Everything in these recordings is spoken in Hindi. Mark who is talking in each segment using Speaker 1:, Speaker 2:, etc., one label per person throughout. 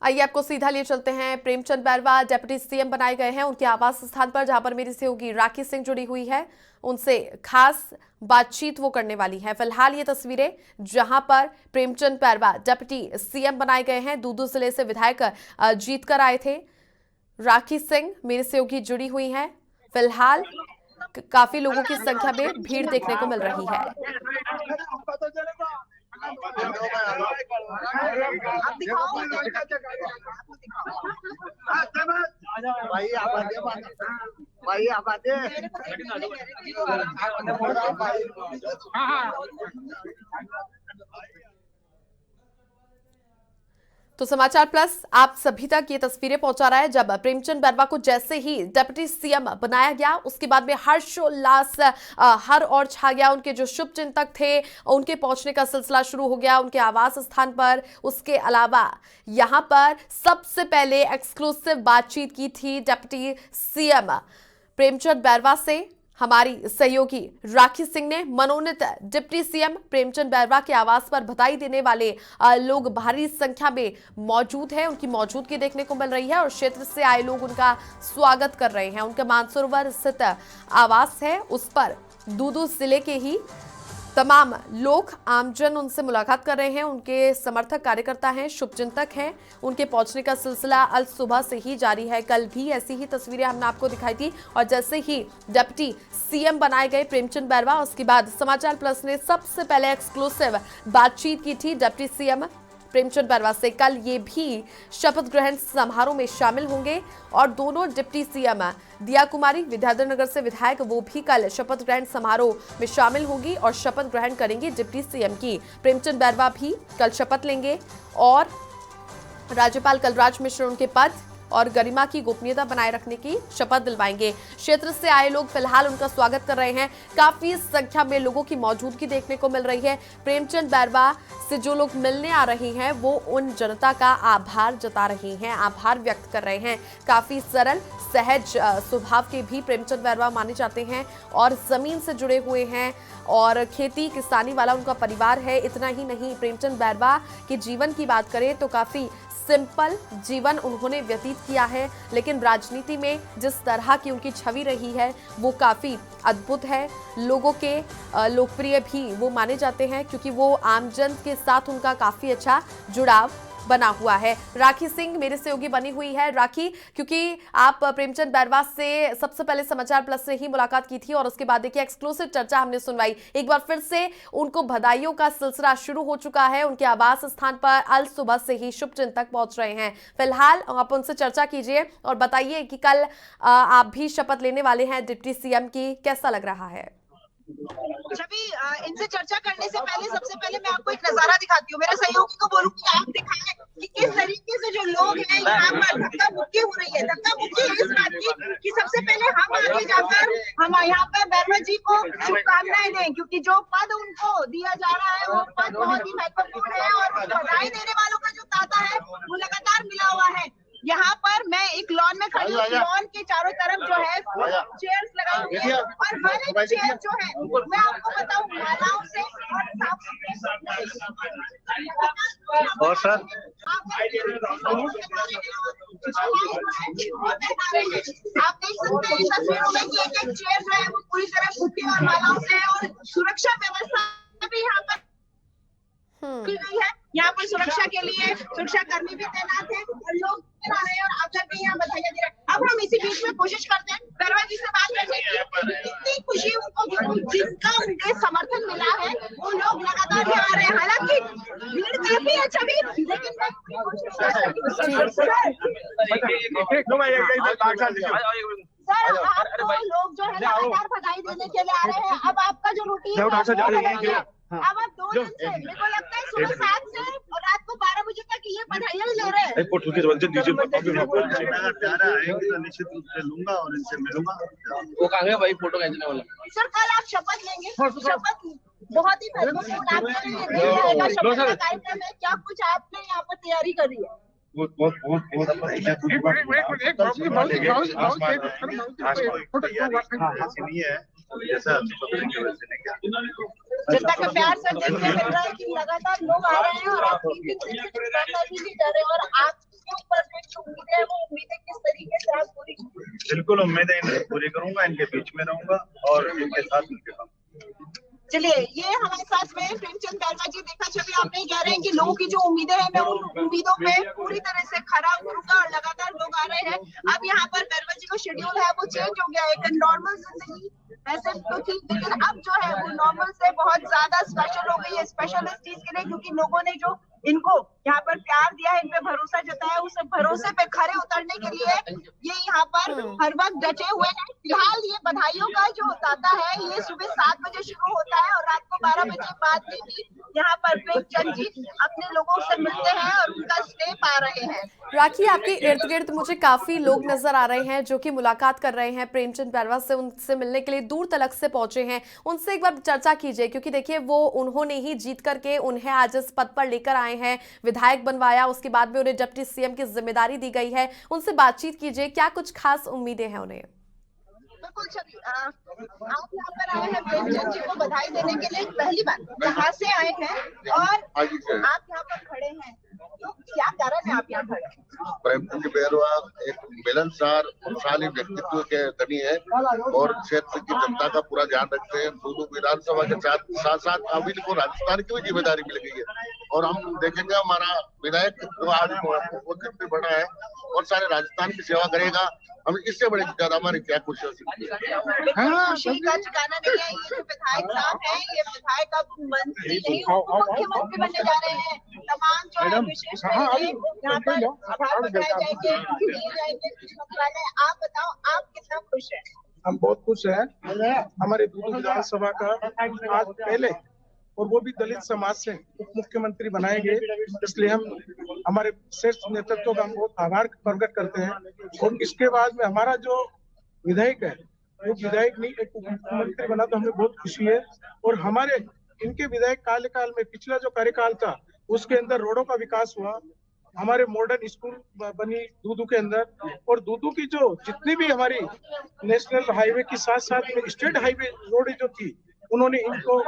Speaker 1: आइए आपको सीधा लिए चलते हैं। प्रेमचंद बैरवा डिप्टी सीएम बनाए गए हैं उनके आवास स्थान पर, जहां पर मेरी सहयोगी राखी सिंह जुड़ी हुई है। उनसे खास बातचीत वो करने वाली है। फिलहाल ये तस्वीरें जहां पर प्रेमचंद बैरवा डिप्टी सीएम बनाए गए हैं, दूदू जिले से विधायक जीत कर आए थे। राखी सिंह मेरी सहयोगी जुड़ी हुई है। फिलहाल काफी लोगों की संख्या में भीड़ देखने को मिल रही है। तो समाचार प्लस आप सभी तक ये तस्वीरें पहुंचा रहा है। जब प्रेमचंद बैरवा को जैसे ही डिप्टी सीएम बनाया गया, उसके बाद में हर्षोल्लास हर और छा गया। उनके जो शुभ चिंतक थे उनके पहुंचने का सिलसिला शुरू हो गया उनके आवास स्थान पर। उसके अलावा यहां पर सबसे पहले एक्सक्लूसिव बातचीत की थी डिप्टी सीएम प्रेमचंद बैरवा से हमारी सहयोगी राखी सिंह ने। मनोनीत डिप्टी सीएम प्रेमचंद बैरवा के आवास पर बधाई देने वाले लोग भारी संख्या में मौजूद हैं। उनकी मौजूदगी देखने को मिल रही है और क्षेत्र से आए लोग उनका स्वागत कर रहे हैं। उनका मानसरोवर स्थित आवास है, उस पर दूदू जिले के ही तमाम लोग आमजन उनसे मुलाकात कर रहे हैं। उनके समर्थक कार्यकर्ता हैं, शुभचिंतक हैं। उनके पहुंचने का सिलसिला अल सुबह से ही जारी है। कल भी ऐसी ही तस्वीरें हमने आपको दिखाई थी और जैसे ही डिप्टी सीएम बनाए गए प्रेमचंद बैरवा, उसके बाद समाचार प्लस ने सबसे पहले एक्सक्लूसिव बातचीत की थी डिप्टी सीएम प्रेमचंद बैरवा से। कल ये भी शपथ ग्रहण समारोह में शामिल होंगे और दोनों डिप्टी सीएम दिया कुमारी विद्याधर नगर से विधायक, वो भी कल शपथ ग्रहण समारोह में शामिल होंगी और शपथ ग्रहण करेंगी डिप्टी सीएम की। प्रेमचंद बैरवा भी कल शपथ लेंगे और राज्यपाल कलराज मिश्र उनके पद और गरिमा की गोपनीयता बनाए रखने की शपथ दिलवाएंगे। क्षेत्र से आए लोग फिलहाल उनका स्वागत कर रहे हैं। काफी संख्या में लोगों की मौजूदगी देखने को मिल रही है। प्रेमचंद बैरवा से जो लोग मिलने आ रहे हैं वो उन जनता का आभार जता रहे हैं, आभार व्यक्त कर रहे हैं। काफी सरल सहज स्वभाव के भी प्रेमचंद बैरवा माने जाते हैं और जमीन से जुड़े हुए हैं और खेती किसानी वाला उनका परिवार है। इतना ही नहीं, प्रेमचंद बैरवा के जीवन की बात करें तो काफी सिंपल जीवन उन्होंने व्यतीत किया है, लेकिन राजनीति में जिस तरह की उनकी छवि रही है वो काफी अद्भुत है। लोगों के लोकप्रिय भी वो माने जाते हैं क्योंकि वो आमजन के साथ उनका काफी अच्छा जुड़ाव बना हुआ है। राखी सिंह मेरे सहयोगी बनी हुई है। राखी, क्योंकि आप प्रेमचंद बैरवा से सबसे पहले समाचार प्लस से ही मुलाकात की थी और उसके बाद देखिए एक्सक्लूसिव चर्चा हमने सुनवाई। एक बार फिर से उनको बधाइयों का सिलसिला शुरू हो चुका है। उनके आवास स्थान पर अल सुबह से ही शुभचिंतक पहुंच रहे हैं। फिलहाल आप उनसे चर्चा कीजिए और बताइए कि कल आप भी शपथ लेने वाले हैं डिप्टी सीएम की, कैसा लग रहा है?
Speaker 2: छवि, इनसे चर्चा करने से पहले सबसे पहले मैं आपको एक नजारा दिखाती हूँ। मेरे सहयोगी को बोलूंगी आप दिखाएं कि किस तरीके से जो लोग हैं यहाँ पर धक्का मुक्की हो रही है। धक्का मुक्की इस बात की कि सबसे पहले हम आगे जाकर हम यहाँ पर बैरवा जी को शुभकामनाएं दें, क्योंकि जो पद उनको दिया जा रहा है वो पद बहुत ही महत्वपूर्ण है और बधाई देने वालों का जो तांता है वो लगातार मिला हुआ है। यहाँ पर मैं एक लॉन में खड़ी हूँ। लॉन के चारों तरफ जो है चेयर्स लगाई हुई है और हर एक चेयर जो है मैं आपको बताऊँ मालाओं से और सर आप देख सकते हैं तस्वीरों में कि एक एक चेयर जो है वो पूरी तरह फूटी और मालाओं से है और सुरक्षा व्यवस्था भी यहाँ पर की गई है। यहाँ पर सुरक्षा के लिए सुरक्षा कर्मी भी तैनात है और लोग आ रहे हैं और आकर भी यहाँ बधाइयाँ दे रहे हैं। अब हम इसी बीच में कोशिश करते हैं बैरवा जी से बात करने की। इतनी खुशी उनको जिसका उनके समर्थन मिला है वो लोग लगातार यहाँ आ रहे हैं। हालांकि भीड़ काफी है छवि, लेकिन सर आपको लोग जो है लगातार बधाई देने के लिए आ रहे हैं। अब आपका जो रूटीन है अब आप 2 दिन से मेरे को लगता है सुबह 7 से और रात को 12 बजे तक ये बधाइयाँ ले रहे हैं।
Speaker 3: निश्चित रूप से लूंगा और इनसे मिलूंगा।
Speaker 4: वो कहाँ गया भाई फोटो खींचने वाला?
Speaker 2: सर कल आप शपथ लेंगे, शपथ बहुत ही महत्वपूर्ण आपका कार्यक्रम है। क्या कुछ आपने यहाँ पर तैयारी करी है? जनता का प्यार सर देखने मिल रहा है कि लगातार लोग आ रहे हैं और आप भी कर रहे हैं और आप
Speaker 3: बिल्कुल उम्मीदें इनकी पूरी करूंगा, इनके बीच में रहूंगा और इनके साथ मिलकर काम।
Speaker 2: चलिए, ये हमारे साथ में प्रेमचंद बैरवा जी। देखा छवि, आप नहीं कह रहे हैं कि लोगों की जो उम्मीदें हैं, मैं उन उम्मीदों पे पूरी तरह से खरा उतरूंगा और लगातार लोग आ रहे हैं। अब यहाँ पर बैरवा जी का शेड्यूल है वो चेंज हो गया है। एक नॉर्मल जिंदगी ऐसे तो थी, लेकिन अब जो है वो नॉर्मल से बहुत ज्यादा स्पेशल हो गई है। स्पेशल इस चीज के लिए क्योंकि लोगों ने जो इनको यहाँ पर प्यार दिया है, इन पे भरोसा जताया, उस भरोसे पे खरे उतरने के लिए ये यहाँ पर हर वक्त डटे हुए हैं। फिलहाल ये बधाइयों का जो दाता है ये सुबह 7 बजे शुरू होता है और रात को 12 बजे बाद में भी यहाँ पर प्रेमचंद जी अपने लोगों से मिलते हैं और उनका स्नेह पा रहे हैं।
Speaker 1: राखी, आपके इर्द गिर्द मुझे काफी लोग नजर आ रहे हैं जो कि मुलाकात कर रहे हैं प्रेमचंद बैरवा से, उनसे मिलने के लिए दूर तलक से पहुंचे हैं। उनसे एक बार चर्चा कीजिए, क्योंकि देखिए वो उन्होंने ही जीत करके उन्हें आज इस पद पर लेकर आए हैं, विधायक बनवाया, उसके बाद में उन्हें डिप्टी सीएम की जिम्मेदारी दी गई है। उनसे बातचीत कीजिए, क्या कुछ खास उम्मीदें हैं उन्हें?
Speaker 2: बिल्कुल छवि, आप यहाँ पर आए हैं प्रेमचंद जी को बधाई देने के लिए, पहली बार कहाँ से आए हैं और आप यहाँ पर खड़े हैं, तो क्या कारण है आप यहाँ खड़े हैं?
Speaker 5: प्रेमचंद बैरवा एक मिलनसार खुशहाली व्यक्तित्व के धनी है और क्षेत्र की जनता का पूरा ध्यान रखते हैं। दूदू विधानसभा के साथ साथ अभी को राजस्थान की भी जिम्मेदारी मिल गई है और हम देखेंगे हमारा विधायक जो आज मुख्यमंत्री बना है और सारे राजस्थान की सेवा करेगा। हम इससे बड़े ज्यादा हमारी क्या खुशी हो सकती है।
Speaker 2: खुशी का ठिकाना नहीं है। ये जो विधायक साहब हैं, ये विधायक अब मंत्री नहीं, मुख्यमंत्री बनने जा रहे हैं। तमाम जो है विशेष यहाँ पर आभार बताए जाएंगे, दिए जाएंगे कृषि मंत्रालय। आप बताओ, आप कितना खुश हैं?
Speaker 6: हम बहुत खुश हैं। हमारे दूदू विधानसभा का आज पहले और वो भी दलित समाज से उप मुख्यमंत्री बनाए गए, इसलिए हम हमारे श्रेष्ठ नेतृत्व का हम बहुत आभार प्रकट करते हैं। और इसके बाद में हमारा जो विधायक है वो विधायक नहीं एक उप मुख्यमंत्री बना, तो हमें बहुत खुशी है। और हमारे इनके विधायक कार्यकाल में पिछला जो कार्यकाल था उसके अंदर रोडों का विकास हुआ, हमारे मॉडर्न स्कूल बनी दूदू के अंदर, और दूदू की जो जितनी भी हमारी नेशनल हाईवे की साथ साथ में स्टेट हाईवे रोड जो थी उन्होंने इनको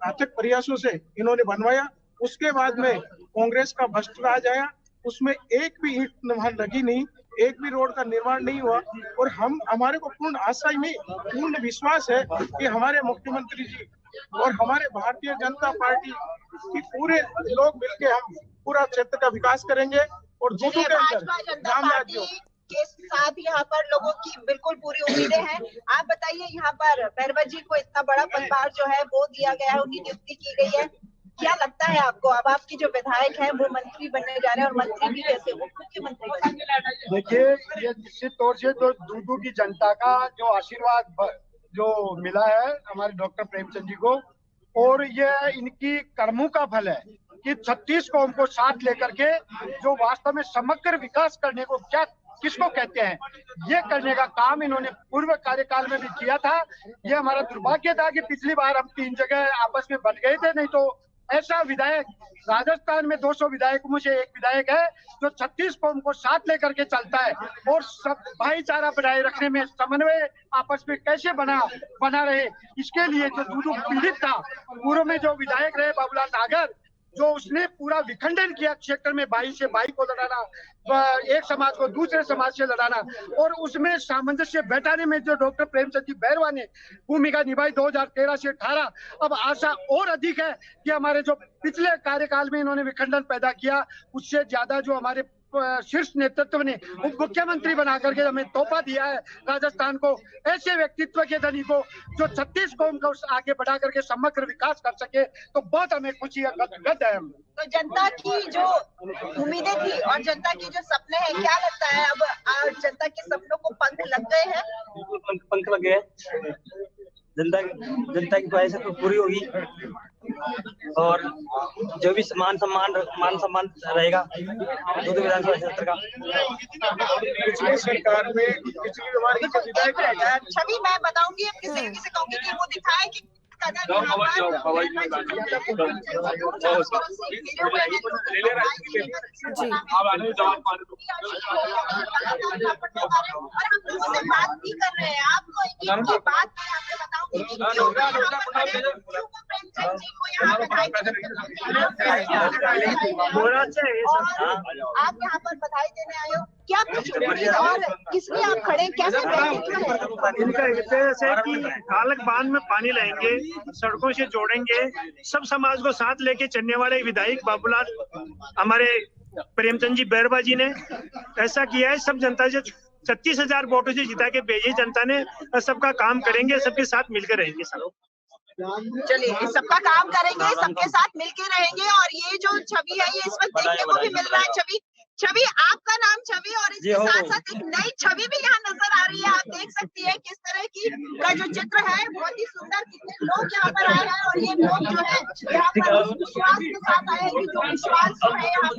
Speaker 6: अथक प्रयासों से इन्होंने बनवाया। उसके बाद में कांग्रेस का भ्रष्ट राज आया, उसमें एक भी ईंट वहां लगी नहीं, एक भी रोड का निर्माण नहीं हुआ। और हमारे को पूर्ण आशा ही नहीं, पूर्ण विश्वास है कि हमारे मुख्यमंत्री जी और हमारे भारतीय जनता पार्टी की पूरे लोग मिलकर हम पूरा क्षेत्र का विकास करेंगे। और दूदू के
Speaker 2: भाजपा
Speaker 6: अंदर
Speaker 2: जनता पार्टी के साथ यहाँ पर लोगों की बिल्कुल पूरी उम्मीदें हैं। आप बताइए, यहाँ पर बैरवा जी को इतना बड़ा पदभार जो है वो दिया गया है, उनकी नियुक्ति की गई है, क्या लगता है आपको? अब आपकी जो विधायक है वो मंत्री बनने जा रहे हैं और मंत्री भी कैसे, वो मुख्यमंत्री बनेंगे?
Speaker 7: देखिए, ये निश्चित तौर से जो दूदू की जनता का जो आशीर्वाद जो मिला है हमारे डॉक्टर प्रेमचंद जी को, और ये इनकी कर्मों का फल है कि 36 कौम को साथ लेकर के जो वास्तव में समग्र विकास करने को किसको कहते हैं, ये करने का काम इन्होंने पूर्व कार्यकाल में भी किया था। ये हमारा दुर्भाग्य था कि पिछली बार हम 3 जगह आपस में बट गए थे, नहीं तो ऐसा विधायक राजस्थान में 200 विधायकों में से एक विधायक है जो 36 कौम को साथ लेकर के चलता है और सब भाईचारा बनाए रखने में, समन्वय आपस में कैसे बना रहे, इसके लिए जो दूदू पीड़ित था। पूर्व में जो विधायक रहे बाबूलाल नागर, जो उसने पूरा विखंडन किया क्षेत्र में, भाई से भाई को लड़ाना, एक समाज को दूसरे समाज से लड़ाना, और उसमें सामंजस्य बैठाने में जो डॉक्टर प्रेमचंद जी बैरवा ने भूमिका निभाई 2013 से 18। अब आशा और अधिक है कि हमारे जो पिछले कार्यकाल में इन्होंने विखंडन पैदा किया, उससे ज्यादा जो हमारे शीर्ष नेतृत्व ने उप मुख्यमंत्री बना करके हमें तोहफा दिया है राजस्थान को, ऐसे व्यक्तित्व के धनी को जो 36 कौम को आगे बढ़ा करके समग्र विकास कर सके, तो बहुत हमें खुशी है, गद है हम।
Speaker 2: तो जनता की जो उम्मीदें थी और जनता की जो सपने हैं, क्या लगता है अब जनता के सपनों को पंख लग गए हैं?
Speaker 8: पंख लग गए, जनता की ख्वाहिश तो पूरी होगी और जो भी मान सम्मान रहेगा दूदू विधानसभा क्षेत्र का।
Speaker 6: पिछली सरकार में
Speaker 2: छवि मैं बताऊंगी, किस तरीके से कहूंगी कि वो दिखाए कि कदर यहाँ पर बात भी कर रहे हैं। आपको इनकी बात में आपने बताऊंगी कि क्यों प्रेमचंद जी को यहाँ बधाई, आप यहाँ पर बधाई देने आए हो, क्या कुछ और किसलिए आप खड़े हैं? कैसे बैठे?
Speaker 9: इनका उद्देश्य है कि कालक बांध में पानी लाएंगे, सड़कों से जोड़ेंगे, सब समाज को साथ लेके चलने वाले विधायक बाबूलाल हमारे प्रेमचंद जी बैरवा जी ने ऐसा किया है। सब जनता से 36,000 वोटों से जिता के भेजे जनता ने, सबका काम करेंगे, सबके साथ मिलकर रहेंगे सब।
Speaker 2: चलिए, सबका काम करेंगे, सबके साथ मिलके रहेंगे। और ये जो छवि है ये इस वक्त देखने को भी मिल रहा है। छवि आपका नाम छवि, और इसके साथ साथ एक नई छवि भी यहाँ नजर आ रही है। आप देख सकती है किस तरह की का जो चित्र है बहुत ही सुंदर, कितने लोग यहाँ पर आए हैं। और ये लोग जो है यहाँ पर विश्वास के साथ आए हैं कि जो विश्वास जो है यहाँ पर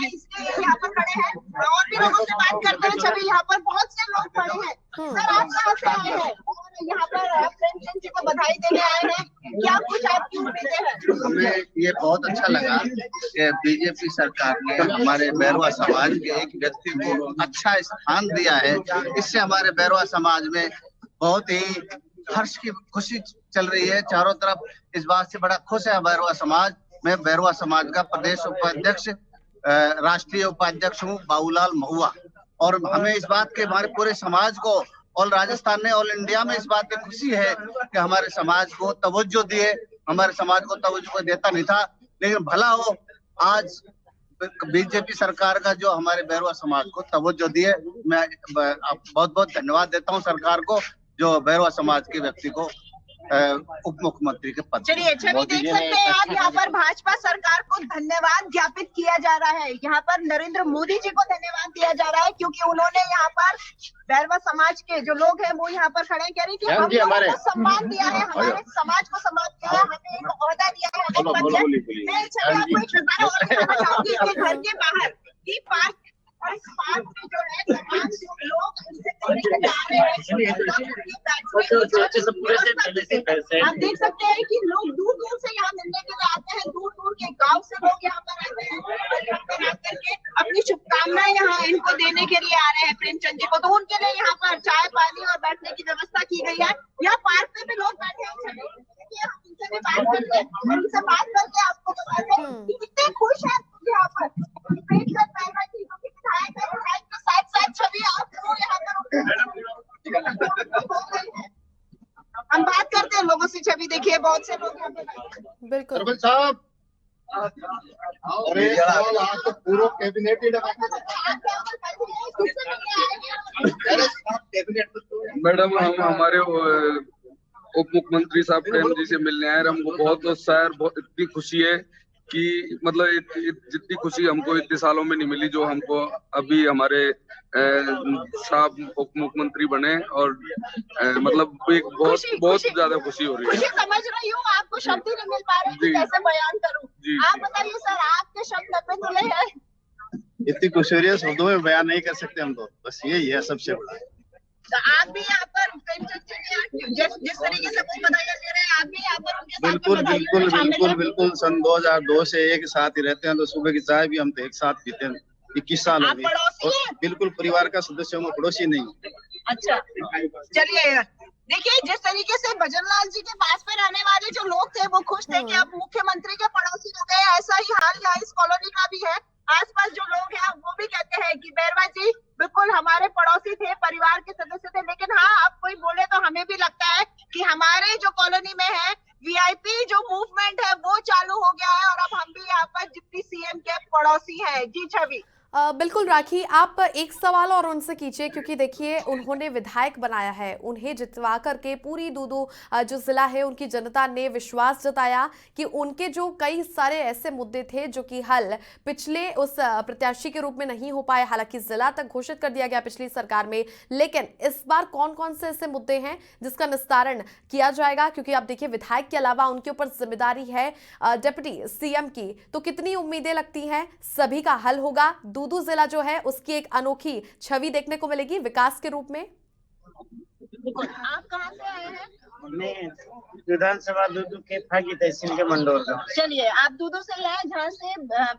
Speaker 2: इसलिए यहाँ पर खड़े हैं। और भी लोगों से बात करते हैं। छवि, यहाँ पर बहुत से लोग खड़े हैं। सर, आप कहाँ से आए हैं और यहाँ पर प्रेमचंद जी को बधाई देने आए हैं? क्या कुछ आपकी उम्मीदें हैं?
Speaker 10: हमें ये बहुत अच्छा लगा कि बीजेपी सरकार ने हमारे बैरवा समाज के एक व्यक्ति को अच्छा स्थान दिया है। इससे हमारे बैरवा समाज में बहुत ही हर्ष की खुशी चल रही है। चारों तरफ इस बात से बड़ा खुश है बैरवा समाज। मैं बैरवा समाज का प्रदेश उपाध्यक्ष, राष्ट्रीय उपाध्यक्ष हूँ, बाबूलाल महुआ। और हमें इस बात के, हमारे पूरे समाज को, ऑल राजस्थान में, ऑल इंडिया में इस बात की खुशी है कि हमारे समाज को तवज्जो दिए। हमारे समाज को तवज्जो को देता नहीं था, लेकिन भला हो आज बीजेपी सरकार का जो हमारे बैरवा समाज को तवज्जो दिए। मैं बहुत बहुत धन्यवाद देता हूं सरकार को, जो बैरवा समाज के व्यक्ति को उप मुख्यमंत्री के पद।
Speaker 2: चलिए, छवि देख सकते हैं आप, यहाँ पर भाजपा सरकार को धन्यवाद ज्ञापित किया जा रहा है। यहाँ पर नरेंद्र मोदी जी को धन्यवाद दिया जा रहा है क्योंकि उन्होंने यहाँ पर बैरवा समाज के जो लोग हैं वो यहाँ पर खड़े कह रहे कि हम लोगों को सम्मान दिया है, हमारे समाज को सम्मान दिया है, हमें एक ओहदा दिया है, हमें मैं आपको एक नजारा और दिखाना चाहूंगी इसके घर के बाहर की पार्क, और इस पार्क में जो है तमाम लोग उनसे मिलने जा रहे हैं। आप देख सकते हैं कि लोग दूर दूर से यहाँ मिलने के लिए आते हैं, दूर दूर के गांव से लोग यहाँ पर आते हैं, यहाँ पर आकर के अपनी शुभकामनाएं यहाँ इनको देने के लिए आ रहे हैं प्रेमचंद जी को। तो उनके लिए यहाँ पर चाय पानी और बैठने की व्यवस्था की गई है। यहाँ पार्क में भी लोग बैठे हैं। उनसे भी बात करते हैं, उनसे बात करके आपको बताते हैं कि कितने खुश हैं यहाँ पर विधायक के साथ साथ छवि आपको यहाँ पर। हम बात करते हैं लोगों से। छवि देखिए, बहुत से लोग यहाँ पे
Speaker 1: बिल्कुल
Speaker 5: साहब, अरे आज तो पूरा कैबिनेट ही
Speaker 11: मैडम, हम हमारे उप मुख्यमंत्री साहब प्रेम जी से मिलने आए। हमको बहुत उत्साह है, बहुत इतनी खुशी है कि मतलब जितनी खुशी हमको इतने सालों में नहीं मिली जो हमको अभी हमारे साहब उप मुख्यमंत्री बने। और मतलब एक बहुत ज्यादा खुशी हो रही है।
Speaker 2: समझ रही हूँ, आपको शब्द ही नहीं मिल पा रहे कि कैसे बयान करूँ। आप बताइए सर, आपके शब्द पे तुले हैं।
Speaker 3: इतनी खुशी हो रही है, शब्दों में बयान नहीं कर सकते हम तो। बस यही है सबसे बड़ा।
Speaker 2: तो आप भी यहाँ पर जिस तरीके से कुछ बधाइयाँ दे रहे हैं, आप भी यहाँ पर उनके साथ
Speaker 3: बिल्कुल सन 2002 से एक साथ ही रहते हैं। तो सुबह की चाय भी हम तो एक साथ पीते हैं। 21 साल हो गए। बिल्कुल परिवार का सदस्य हूँ, पड़ोसी नहीं।
Speaker 2: अच्छा, चलिए देखिए, जिस तरीके से भजनलाल जी के पास में रहने वाले जो लोग थे वो खुश थे कि अब मुख्यमंत्री के पड़ोसी हो गए। ऐसा ही हाल यहाँ इस कॉलोनी का भी है। आसपास जो लोग हैं वो भी कहते हैं कि बैरवा जी बिल्कुल हमारे पड़ोसी थे, परिवार के सदस्य थे। लेकिन हाँ, अब कोई बोले तो हमें भी लगता है कि हमारे जो कॉलोनी में है वीआईपी जो मूवमेंट है वो चालू हो गया है, और अब हम भी यहाँ पर डिप्टी सीएम के पड़ोसी हैं। जी छवि।
Speaker 1: बिल्कुल राखी, आप एक सवाल और उनसे कीजिए क्योंकि देखिए उन्होंने विधायक बनाया है, उन्हें जितवा करके पूरी दूदू जो जिला है उनकी जनता ने विश्वास जताया कि उनके जो कई सारे ऐसे मुद्दे थे जो कि हल पिछले उस प्रत्याशी के रूप में नहीं हो पाए। हालांकि जिला तक घोषित कर दिया गया पिछली सरकार में, लेकिन इस बार कौन कौन से ऐसे मुद्दे हैं जिसका निस्तारण किया जाएगा? क्योंकि आप देखिए विधायक के अलावा उनके ऊपर जिम्मेदारी है डिप्टी सीएम की, तो कितनी उम्मीदें लगती हैं सभी का हल होगा? दूदू जिला जो है उसकी एक अनोखी छवि देखने को मिलेगी विकास के रूप में।
Speaker 2: आप कहाँ से आए हैं?
Speaker 12: मैं विधानसभा दूदू के फागी तहसील के मंडोर का।
Speaker 2: चलिए, आप दूदू से हैं जहाँ से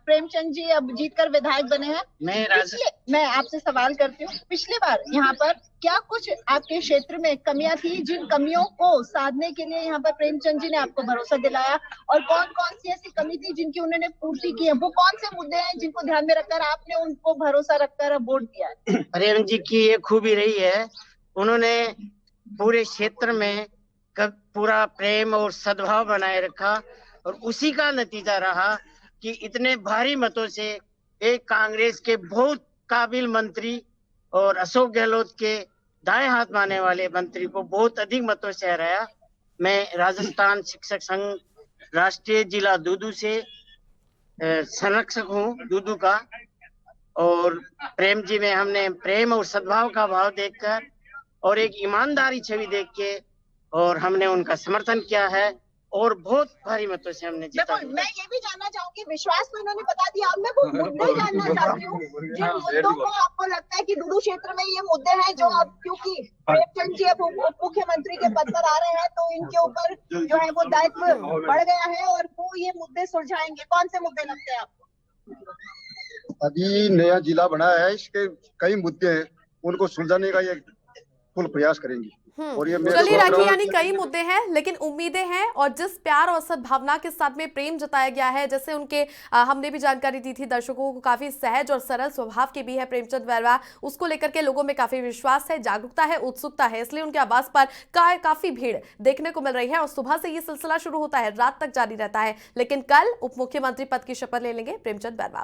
Speaker 2: प्रेमचंद जी अब जीतकर विधायक बने हैं। मैं आपसे सवाल करती हूँ, पिछली बार यहाँ पर क्या कुछ आपके क्षेत्र में कमियां थी, जिन कमियों को साधने के लिए यहाँ पर प्रेमचंद जी ने आपको भरोसा दिलाया, और कौन कौन सी ऐसी कमी थी जिनकी उन्होंने पूर्ति की है? वो कौन से मुद्दे हैं जिनको ध्यान में रखकर आपने उनको भरोसा रखकर वोट दिया है?
Speaker 12: प्रेम जी की ये खूबी रही है, उन्होंने पूरे क्षेत्र में पूरा प्रेम और सद्भाव बनाए रखा, और उसी का नतीजा रहा कि इतने भारी मतों से एक कांग्रेस के बहुत काबिल मंत्री और अशोक गहलोत के दाएं हाथ मानने वाले मंत्री को बहुत अधिक मतों से हराया। मैं राजस्थान शिक्षक संघ राष्ट्रीय जिला दूदू से संरक्षक हूँ दूदू का, और प्रेम जी में हमने प्रेम और सद्भाव का भाव देखकर और एक ईमानदारी छवि देख के और हमने उनका समर्थन किया है, और बहुत भारी मतों से हमने जीता।
Speaker 2: मैं ये भी जानना चाहूंगी, विश्वास तो इन्होंने बता दिया, अब मैं वो मुद्दे जानना चाहती हूँ जिन मुद्दों को आपको लगता है कि दूदू क्षेत्र में ये मुद्दे हैं जो अब, क्योंकि प्रेमचंद जी अब उप मुख्यमंत्री के पद पर आ रहे हैं, तो इनके ऊपर जो है वो दायित्व बढ़ गया है और वो ये मुद्दे सुलझाएंगे। कौन से मुद्दे लगते हैं आपको?
Speaker 13: अभी नया जिला बना है, इसके कई मुद्दे हैं, उनको सुलझाने का ये फुल प्रयास करेंगे। और ये
Speaker 1: चलिए राखी, यानी कई मुद्दे हैं लेकिन उम्मीदें हैं, और जिस प्यार और सद्भावना के साथ में प्रेम जताया गया है, जैसे उनके हमने भी जानकारी दी थी दर्शकों को, काफी सहज और सरल स्वभाव के भी है प्रेमचंद बैरवा, उसको लेकर के लोगों में काफी विश्वास है, जागरूकता है, उत्सुकता है, इसलिए उनके आवास पर काफी भीड़ देखने को मिल रही है। और सुबह से ये सिलसिला शुरू होता है, रात तक जारी रहता है, लेकिन कल उप मुख्यमंत्री पद की शपथ ले लेंगे प्रेमचंद बैरवा।